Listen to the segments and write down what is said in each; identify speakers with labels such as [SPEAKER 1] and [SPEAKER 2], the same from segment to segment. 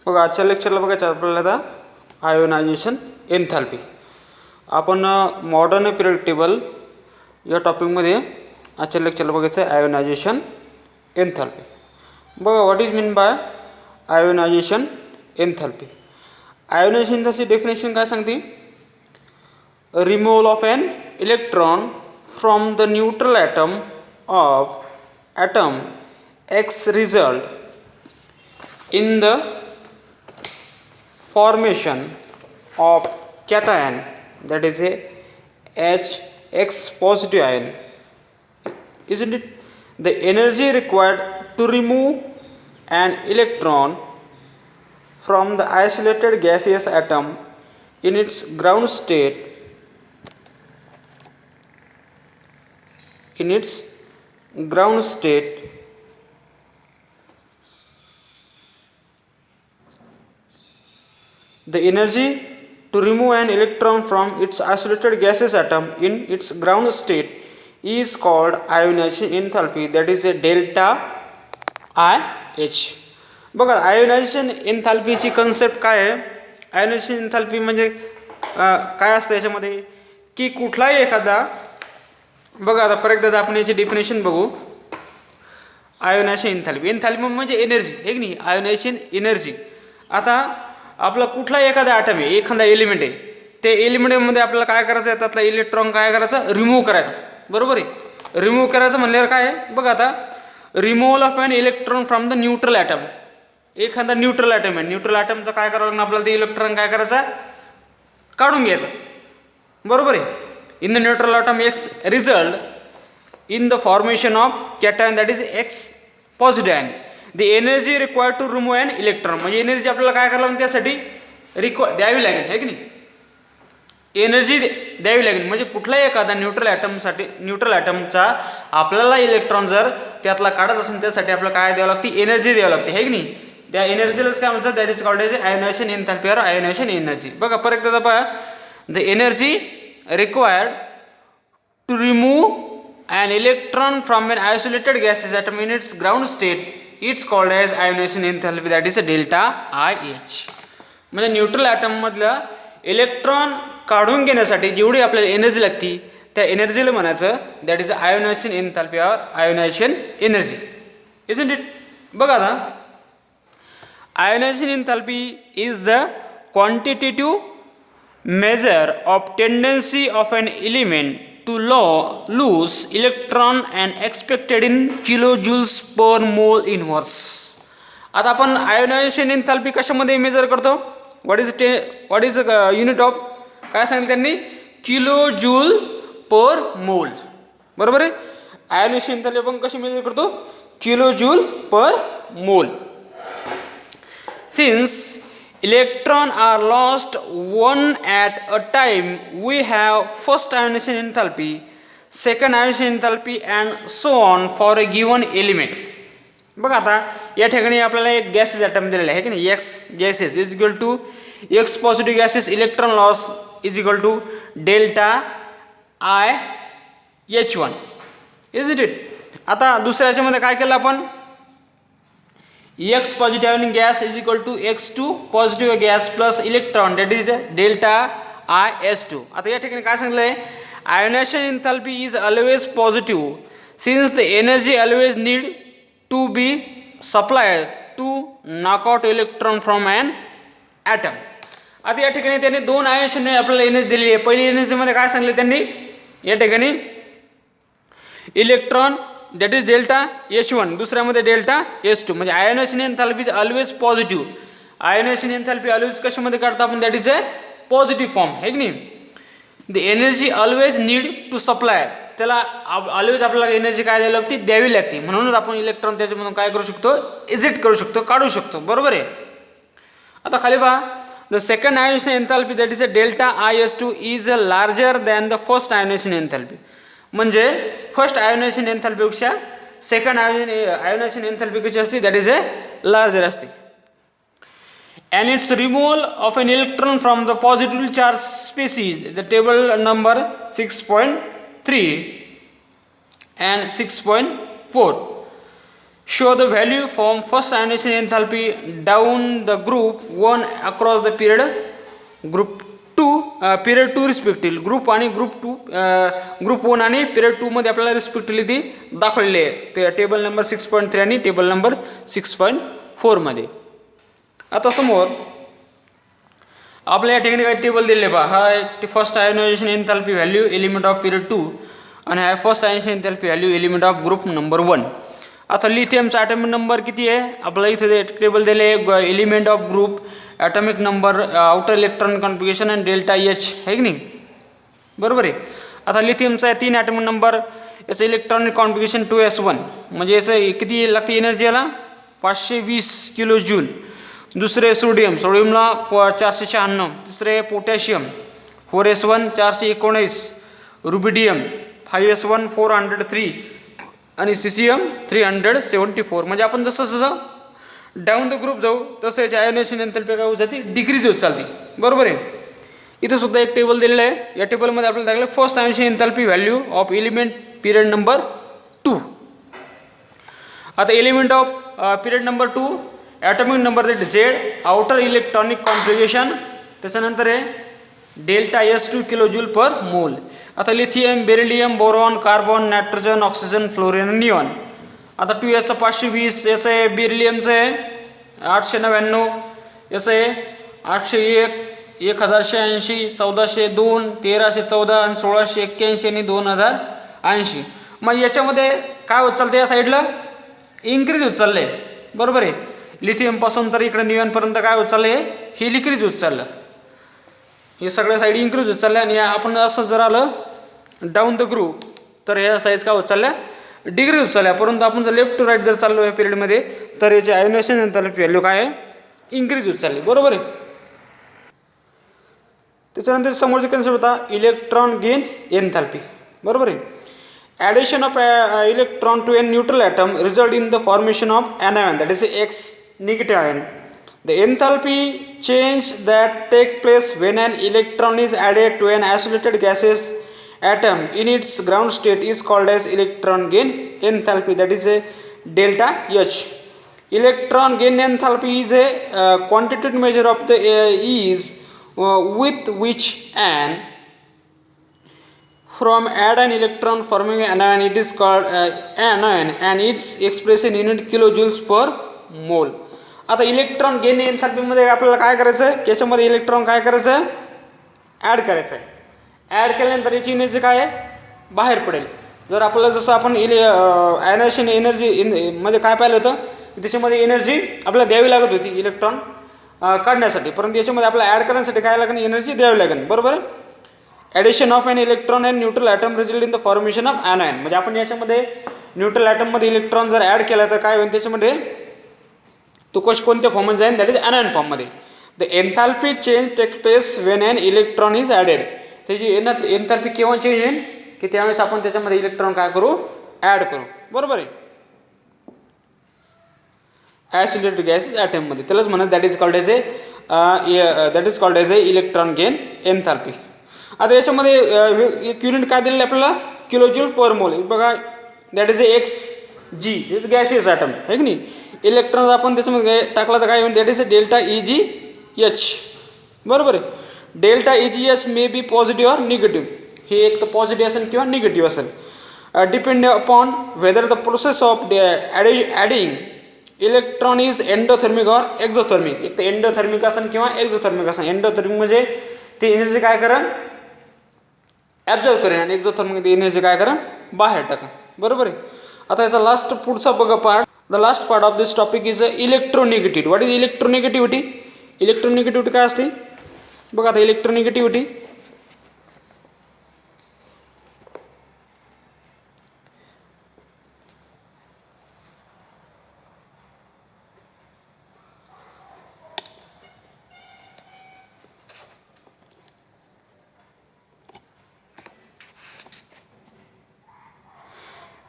[SPEAKER 1] बघा आजच्या लेक्चरला बघायचं आपल्याला आता आयोनायझेशन एन्थॅल्पी. आपण मॉडर्न पिरियड टेबल या टॉपिकमध्ये आजच्या लेक्चरला बघायचं आहे आयोनायझेशन एन्थॅल्पी. बघा what is mean by ionization enthalpy. Ionization एन्थॅल्पीची डेफिनेशन काय सांगते? Removal of an electron from the neutral atom of atom X result in the formation of cation, that is a H positive ion, isn't it? The energy required to remove an electron from the isolated gaseous atom in its ground state the energy to remove an electron from its isolated gaseous atom in its ground state is called ionization enthalpy, that is a delta IH. बघा ionisation एन्थॅल्पीची concept काय आहे? Ionization enthalpy म्हणजे काय असतं याच्यामध्ये की कुठलाही एखादा, बघा आता परत एकदा आपण याची डेफिनेशन बघू. आयोनायझेशन एन्थॅल्पी म्हणजे एनर्जी आहे की नाही, आयोनायझेशन एनर्जी. आता आपला कुठला एखादा ॲटम आहे, एखादा एलिमेंट आहे, ते एलिमेंटमध्ये आपल्याला काय करायचं आहे, त्यातला इलेक्ट्रॉन काय करायचा, रिमूव्ह करायचा. बरोबर आहे. रिमूव्ह करायचं म्हणल्यावर काय आहे बघा, आता removal of an electron from the neutral atom. एखादा न्यूट्रल ॲटम आहे, न्यूट्रल ॲटमचं काय करावं लागणार आपल्याला, ते इलेक्ट्रॉन काय करायचा, काढून घ्यायचा. बरोबर आहे. In the neutral atom X result in the formation of cation, that is X positive ion. The energy required to remove an electron, म्हणजे एनर्जी आपल्याला काय करावं लागेल, त्यासाठी द्यावी लागेल आहे की नाही, एनर्जी द्यावी लागेल. म्हणजे कुठलाही एखादा न्यूट्रल ॲटमचा आपल्याला इलेक्ट्रॉन जर त्यातला काढत असेल त्यासाठी आपल्याला काय द्यावं लागते, एनर्जी द्यावी लागते आहे की नाही. त्या एनर्जीलाच काय म्हणतात, that is called as ionization enthalpy or ionization energy. बघा परत एकदा पहा, the energy required to remove an electron from an isolated gaseous atom in its ground state, it's called as ionization enthalpy, that is a delta IH. म्हणजे neutral atom मधला electron काढून घेण्यासाठी जेवढी आपल्याला एनर्जी लागती त्या एनर्जीला म्हणायचं that is ionization enthalpy or ionization energy, isn't it. बघा आता ionization enthalpy is the quantitative measure of tendency of an element to lose electron and expected in kilojoules per mole inverse. आता आपण ionisation एन्थॅल्पी कशामध्ये major करतो, what is unit of, काय सांगितलं त्यांनी, kilo joule per मोल. बरोबर आहे. आयोनायझेशन एन्थॅल्पी आपण कशी मेजर करतो, किलो जूल पर मोल. Since electron are lost one at a time, we have first ionization enthalpy, second ionization enthalpy and so on for a given element. बघा आता या ठिकाणी आपल्याला एक गॅसेस ॲटम दिलेला आहे की नाही, X gases is equal to X positive gases electron loss is equal to delta IH1, is it. आता दुसऱ्या याच्यामध्ये काय केलं आपण, X positive gas is equal to x2 positive gas plus electron, that is delta IS2. आता या ठिकाणी काय सांगितलं आहे, ionization enthalpy is always positive since the energy always need to be supplied to knock out electron from an atom. आता या ठिकाणी त्यांनी दोन आयोनायझेशन आपल्याला एनर्जी दिलेली आहे. पहिली एनर्जीमध्ये काय सांगितलं त्यांनी, या ठिकाणी electron that is delta H1, दुसऱ्यामध्ये डेल्टा S2. म्हणजे ionization enthalpy is always positive. Ionization enthalpy always कशामध्ये काढतो आपण, that is a positive form आहे की नाही. The energy always need to supply, त्याला ऑलवेज आपल्याला एनर्जी काय द्यावी लागते, द्यावी लागते. म्हणूनच आपण इलेक्ट्रॉन त्याच्यामधून काय करू शकतो, इजेक्ट करू शकतो, काढू शकतो. बरोबर आहे. आता खाली पहा, the second ionization enthalpy that is a delta IS2 is a larger than the first ionization enthalpy. म्हणजे फर्स्ट आयोनायझेशन एन्थॅल्पीपेक्षा सेकंड आयोनायझेशन एन्थॅल्पी कशी असते, दॅट इज अ लार्जर असते. And it's removal of an electron from the positive charge species, the table number 6.3 and 6.4. Show the value from first ionization enthalpy down the group 1 across the period group 2 period 2 respectively. Group आणि group 2 group 1 आणि period 2 मध्ये आपल्याला respectively ती दाखवलेली आहे table number 6.3 आणि table number 6.4 मध्ये. आता समोर आपल्या या ठिकाणी काही टेबल दिलेले पहा. हा first ionization enthalpy value element of period 2 आणि हा first ionization enthalpy value element of group number 1. आता लिथियमचा ॲटॉमिक नंबर किती आहे आपल्याला इथे टेबल दिले element of group atomic number outer electron configuration आणि डेल्टा एच आहे की नाही बरोबर आहे. आता लिथियमचा आहे 3 ॲटॉमिक नंबर याचं इलेक्ट्रॉनिक कॉन्फिगरेशन 2s1 म्हणजे याचं किती लागते एनर्जी याला 520 किलो जूल. दुसरे सोडियमला 496. तिसरे पोटॅशियम 4s1 419. रुबिडियम 5s1 403 आणि सीसीएम 374. म्हणजे आपण जसं जसं डाऊन द ग्रुप जाऊ तसं याची आयोनायझेशन एन्थॅल्पी काय होत जाते डिक्रीज होत चालते बरोबर आहे. इथं सुद्धा एक टेबल दिलेलं आहे. या टेबलमध्ये आपल्याला दाखवलं first ionization enthalpy value of element period number 2. आता element of period number 2 atomic number that Z outer electronic configuration त्याच्यानंतर आहे delta S2 kilo joule per mole. आता lithium beryllium boron carbon nitrogen oxygen fluorine neon. आता 2s 520 याचं आहे बेरिलियमचं आहे 899 याचं आहे 801 1180 1402 1314 आणि 1681 आणि 2080. मग याच्यामध्ये काय होत चालतं या साईडला इन्क्रीज होत चाललं आहे बरोबर आहे. लिथियमपासून तर इकडे निऑनपर्यंत काय होत चाललं आहे हे डिक्रीज होत चाललं. हे सगळ्या साईड इन्क्रीज होत चालल्या आणि आपण असं जर आलं डाऊन द ग्रुप तर ह्या साईज काय होत चालल्या डिग्री होत चालल्या. परंतु आपण जर लेफ्ट टू राईट जर चाललो या पिरियडमध्ये तर याचे आयोनायझेशन एन्थॅल्पी व्हॅल्यू काय आहे इन्क्रीज होत चालली बरोबर आहे. त्याच्यानंतर समोरचा कन्सेप्ट होता इलेक्ट्रॉन गेन एन्थॅल्पी बरोबर आहे. Addition of electron to an neutral atom result in the formation of an ion that is X negative ion. The enthalpy change that take place when an electron is added to an isolated gaseous atom in its ground state is called as electron gain enthalpy that is a delta H. Electron gain enthalpy is a quantitative measure of the ease with which an from add an electron forming an ion it is called an ion and its expression in unit kilojoules per mole. आता electron gain एन्थॅल्पीमध्ये आपल्याला काय करायचं आहे याच्यामध्ये electron काय करायचं आहे add करायचं आहे. ॲड केल्यानंतर याची एनर्जी काय आहे बाहेर पडेल. जर आपल्याला जसं आपण आयोनायझेशन एनर्जी मध्ये काय पाहिलं होतं की त्याच्यामध्ये एनर्जी आपल्याला द्यावी लागत होती इलेक्ट्रॉन काढण्यासाठी. परंतु याच्यामध्ये आपल्याला ॲड करण्यासाठी काय लागेल एनर्जी द्यावी लागेल बरोबर. Addition of an electron and neutral atom result in the formation of anion. म्हणजे आपण याच्यामध्ये न्यूट्रल ॲटममध्ये इलेक्ट्रॉन जर ॲड केला तर काय होईल त्याच्यामध्ये तो कोणत्या फॉर्ममध्ये जाईल दॅट इज ॲनायन फॉर्ममध्ये. The enthalpy change takes place when an electron is added. त्याची एन्थॅल्पी केव्हा चेंज होईल की त्यावेळेस आपण त्याच्यामध्ये इलेक्ट्रॉन काय करू ॲड करू बरोबर आहे. आयसोलेटेड गॅसेस ॲटममध्ये त्यालाच म्हणत that is called as A electron gain एन्थॅल्पी. आता याच्यामध्ये एक युनिट काय दिलेलं आहे आपल्याला किलोजूल पर मोल बघा that is a X g is gaseous atom आहे की नाही. इलेक्ट्रॉन आपण त्याच्यामध्ये टाकला तर काय होईल दॅट इज डेल्टा EgH बरोबर आहे. Delta EgH may be positive or negative. हे एक तर पॉझिटिव्ह असेल किंवा निगेटिव्ह असेल depend upon whether the process of adding electron is endothermic or exothermic. एक तर एंडोथर्मिक असेल किंवा एक्झोथर्मिक असेल. एंडोथर्मिक म्हणजे ते एनर्जी काय करेन ॲब्झॉर्व करेन आणि एक्झोथर्मिक एनर्जी काय करेन बाहेर टाका बरोबर आहे. आता याचा लास्ट पुढचा बघा part the last part of this topic is electronegativity. What is electronegativity. Electronegativity काय असते बघा. आता electronegativity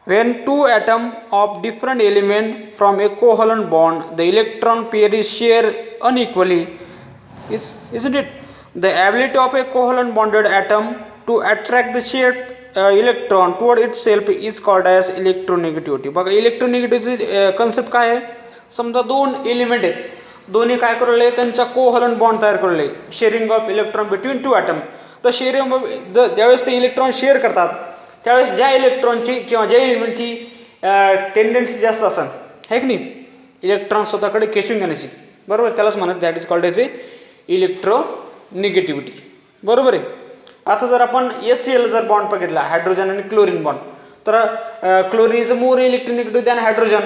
[SPEAKER 1] when two atoms of different element from a covalent bond the electron pair is share unequally isn't it. The ability of a covalent bonded atom to attract the shared electron toward itself is called as electronegativity. बघा इलेक्ट्रोनिगेटिव्हिटीची concept काय आहे. समजा दोन element आहेत, दोन्ही काय करले त्यांचा कोव्हलंट बॉन्ड तयार करले, sharing of electron between two atom. तर शेअरिंग ऑफ ज्यावेळेस ते इलेक्ट्रॉन शेअर करतात त्यावेळेस ज्या इलेक्ट्रॉनची किंवा ज्या एलिमेंटची टेंडन्सी जास्त असेल आहे की नाही इलेक्ट्रॉन स्वतःकडे खेचून घेण्याची, बरोबर, त्यालाच म्हणत that is called as a electronegativity. बरोबर आहे. आता जर आपण SCl जर बॉन्ड बघितला हायड्रोजन आणि क्लोरीन बॉन्ड, तर chlorine is more electronegative than hydrogen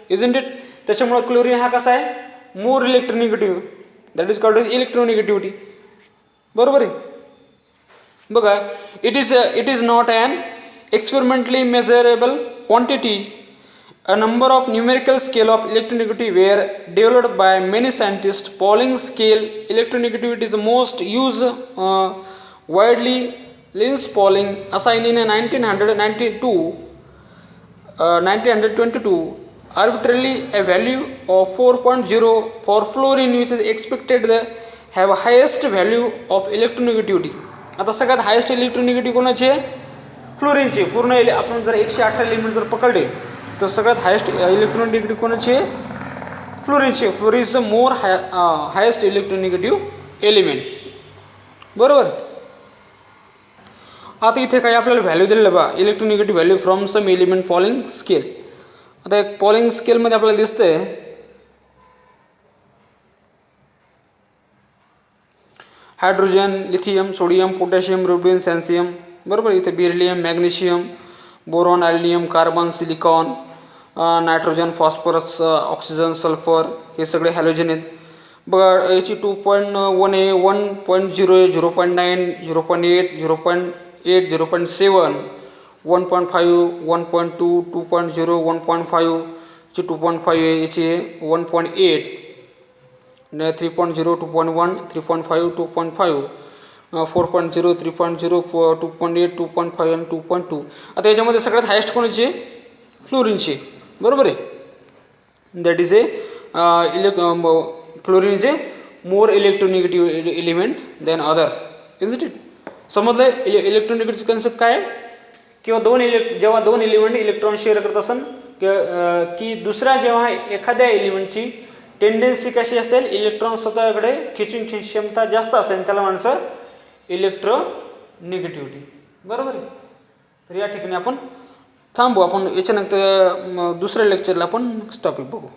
[SPEAKER 1] isn't it. त्याच्यामुळे क्लोरीन हा कसा आहे more electronegative, that is called as electronegativity. बरोबर आहे. बघा it is not an experimentally measurable quantity. A number of numerical scale of electronegativity were developed by many scientists. Pauling scale electronegativity is the most used widely. Linus Pauling assigned in 1922 arbitrarily a value of 4.0 for fluorine, which is expected to have highest value of electronegativity. आता सगळ्यात highest electronegative कोणाची आहे, फ्लोरीनची. पूर्ण आपण जर 118 element जर पकडले तर सगळ्यात हायेस्ट इलेक्ट्रोनिगेटिव्ह कोणाची आहे, फ्लोरीनची. Fluorine is the more highest electronegative element. बरोबर. आता इथे काही आपल्याला व्हॅल्यू दिलेलं बा electronegative value from some element Pauling scale. आता एक पॉलिंग स्केलमध्ये आपल्याला दिसतंय hydrogen, lithium, sodium, potassium, rubidium, caesium. बरोबर. इथे beryllium, magnesium, boron, aluminium, carbon, silicon, nitrogen, phosphorus, oxygen, sulphur हे सगळे हॅलोजन आहेत. बघा याची 2.1 आहे, 1.0 आहे, 0.9, 0.8, 0.8, 0.7, 1.5, 1.2, 2.0, 1.5 ची 2.5 आहे, याची 1.8, 3.0, 2.1, 3.5, 2.5, 4.0, 3.0, 2.8, 2.5 आणि 2.2. आता याच्यामध्ये सगळ्यात हायेस्ट कोणाची आहे, फ्लोरीनची. बरोबर आहे. That is a fluorine is a more electronegative element than other. Is it. समजलं इलेक्ट्रोनिगेटिव्ह कन्सेप्ट काय आहे. किंवा जेव्हा दोन एलिमेंट इलेक्ट्रॉन शेअर करत असेल की दुसऱ्या जेव्हा एखाद्या एलिमेंटची टेंडन्सी कशी असेल इलेक्ट्रॉन स्वतःकडे खेचून क्षमता जास्त असेल त्याला म्हणायचं इलेक्ट्रोनिगेटिव्हिटी. बरोबर आहे. तर या ठिकाणी आपण थांबू. आपण याच्यानंतर दुसऱ्या लेक्चरला आपण टॉपिक बघू.